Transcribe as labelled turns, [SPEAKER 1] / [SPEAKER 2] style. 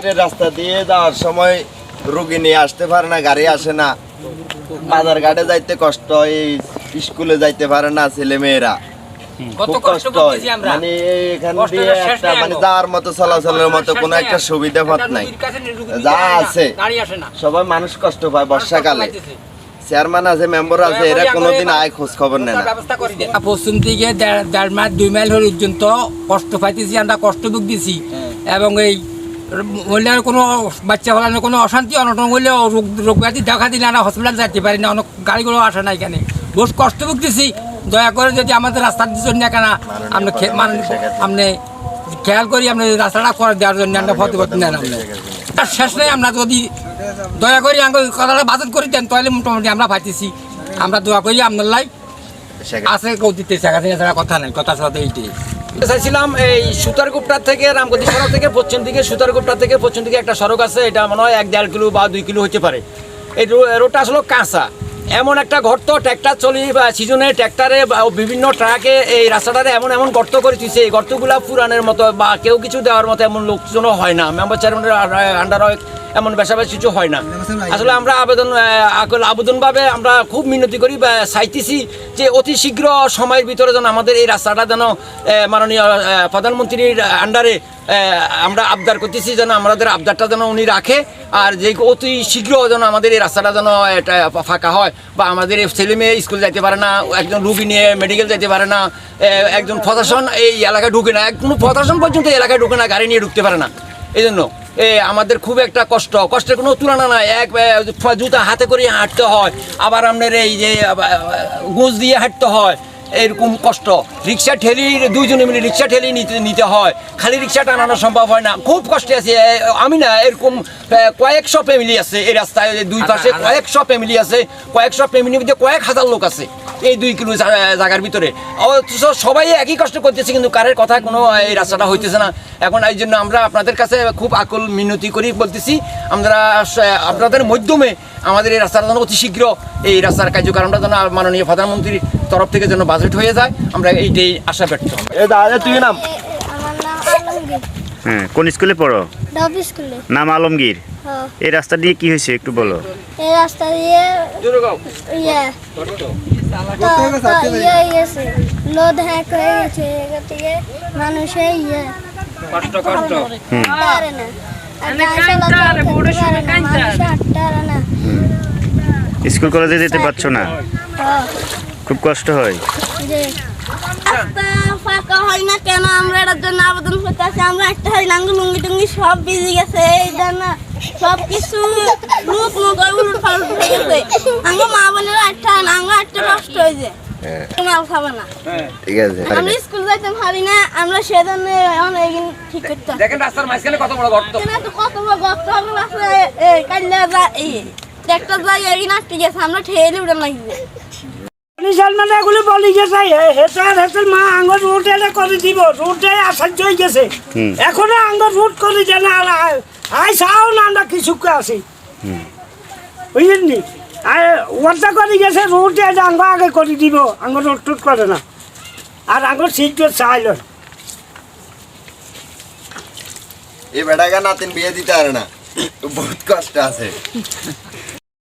[SPEAKER 1] রাস্তা দিয়ে যাওয়ার সময় রোগী নিয়ে আসতে পারে না, গাড়ি আসে না, বাজার ঘাটে যাইতে কষ্ট হয়, স্কুলে যাইতে পারে না ছেলে মেয়েরা, খুব কষ্ট হয়। মানে এখান দিয়ে একটা মানে যাওয়ার মতো চলাচলের মতো কোনো একটা সুবিধা পথ নাই, যা আছে সবাই মানুষ কষ্ট পায় বর্ষাকালে। চেয়ারম্যান আছে, মেম্বার আছে, এরা কোনোদিন আয় খোঁজ খবর নেয় না।
[SPEAKER 2] পশ্চিম থেকে 1.5 মাইল 2 মাইল পর্যন্ত কষ্ট পাইতেছি, আমরা কষ্ট ভুগতেছি। এবং এই মহিলার কোনো বাচ্চা ফলানোর কোনো অশান্তি অনটন হলে রোগ ব্যাধি দেখা দিলে আমরা হসপিটাল যাইতে পারি না, অনেক গাড়িগুলো আসে না এখানে, বহু কষ্ট ভুগতেছি। দয়া করে যদি আমাদের রাস্তার জন্য কেন আপনি খেয়াল করি, আপনি রাস্তাটা করে দেওয়ার জন্য আমরা প্রতিবাদী নেন। তার শেষ নেই, আমরা যদি দয়া করি কথাটা বাজেট করে দেন তাহলে মোটামুটি আমরা পাইতেছি। আমরা দোয়া করি আপনার লাই আছে কেউ দিতে ছাড়া কথা নেই, কথা সাথে এইটাই
[SPEAKER 3] চাইছিলাম। এই সুতারগুপ্টার থেকে রামগতি সড়ক থেকে পশ্চিম দিকে, সুতারগুপ্টার থেকে পশ্চিম দিকে একটা সড়ক আছে, এটা মনে হয় 1-1.5 কিলো বা 2 কিলো হতে পারে। এই রোডটা আসলে কাঁচা, এমন একটা গর্ত, ট্র্যাক্টর চলি বা সিজনে ট্র্যাক্টরে বা বিভিন্ন ট্রাকে এই রাস্তাটারে এমন গর্ত করে দিচ্ছে, এই গর্তগুলা পুরানের মতো বা কেউ কিছু দেওয়ার মতো এমন লোকজনও হয় না, মেম্বার চেয়ারম্যানের আন্ডারও এমন বেশাবেশি কিছু হয় না। আসলে আমরা আবেদনভাবে আমরা খুব মিনতি করি বা চাইতেছি যে অতি শীঘ্র সময়ের ভিতরে যেন আমাদের এই রাস্তাটা যেন মাননীয় প্রধানমন্ত্রীর আন্ডারে আমরা আবদার করতেছি, যেন আমাদের আবদারটা যেন উনি রাখে, আর যে অতি শীঘ্র যেন আমাদের এই রাস্তাটা যেন ফাঁকা হয়, বা আমাদের ছেলে মেয়ে স্কুল যাইতে পারে না, একজন রুগী নিয়ে মেডিকেল যাইতে পারে না, একজন প্রশাসন এই এলাকায় ঢুকে না, কোনো প্রশাসন পর্যন্ত এই এলাকায় ঢুকে না, গাড়ি নিয়ে ঢুকতে পারে না। এই জন্য আমাদের খুব একটা কষ্টের কোনো তুলনা নাই। এক জুতা হাতে করে হাঁটতে হয়, আবার আপনার এই যে গোঁজ দিয়ে হাঁটতে হয়, এরকম কষ্ট। রিক্সা ঠেলি, 2 জনে মিলে রিক্সা ঠেলি নিতে হয়, খালি রিক্সা টানানো সম্ভব হয় না, খুব কষ্টে আছে। আমি না, এরকম কয়েকশো ফ্যামিলি আছে এই রাস্তায়, দুই পাশে কয়েকশো ফ্যামিলি আছে, কয়েকশো ফ্যামিলির মধ্যে কয়েক হাজার লোক আছে এই 2 কিলো জায়গার ভিতরে, অথচ সবাই একই কষ্ট করতেছে, কিন্তু কারের কথা কোনো এই রাস্তাটা হইতেছে না। এখন এই জন্য আমরা আপনাদের কাছে খুব আকুল মিনতি করি বলতেছি, আমরা আপনাদের মাধ্যমে আমাদের এই রাস্তাটা যেন অতি শীঘ্র এই রাস্তার কার্যক্রমটা যেন মাননীয় প্রধানমন্ত্রীর তরফ থেকে যেন বাজেট হয়ে যায়, আমরা এইটাই আশা ব্যক্ত।
[SPEAKER 1] তুই নাম?
[SPEAKER 4] হ্যাঁ, কোন স্কুলে পড়ো?
[SPEAKER 5] স্কুলে।
[SPEAKER 4] নাম আলমগীর। এই রাস্তা দিয়ে কি হয়েছে একটু বলো।
[SPEAKER 5] এই রাস্তা দিয়ে লোড হ্যাক হয়ে গেছে, থেকে মানুষের
[SPEAKER 4] স্কুল কলেজে যেতে পারছো না, খুব কষ্ট হয়।
[SPEAKER 5] ফাঁকা হয় না কেন, আমরা এটার জন্য আবেদন করতে আসি। আমরা একটা হয় নাঙ্গু লুঙ্গি টুঙ্গি সব ভিজে গেছে, এই জন্য সব কিছু লুক মুখ উলট পালট হয়ে গেছে। আঙ্গো মা বোনেরা একটা আঙ্গো একটা কষ্ট হয়েছে, মাল খাবো না,
[SPEAKER 1] ঠিক আছে।
[SPEAKER 5] আমরা স্কুল যাইতে পারি না, আমরা সেজন্য অনেক ঠিক করতে
[SPEAKER 3] দেখেন রাস্তার মাঝখানে কত বড় গর্ত,
[SPEAKER 5] কত বড় গর্ত আছে। এই কাল্লা যায়, এই ট্রাক্টর যায়, এই না ঠিক আছে, আমরা ঠেলে উঠে লাগবে।
[SPEAKER 6] মানে এগুলো বলি গেছে হেতার মা আঙ্গর রুট এটা করে দিব, রুটে আসার্য হয়ে গেছে, এখনো আঙ্গর রুট করে দেয় না, আই চাও না আমরা কিছুকে আসি, বুঝলেন নি? আর ওয়ার্তা করে গেছে রুটে আঙ্গ আগে করে দিব, আঙ্গর রুট টুট করে না, আর আঙ্গর সিট চাইল।
[SPEAKER 1] এই বেটাকে নাতিন বিয়ে দিতে পারে না, বহুত কষ্ট আছে।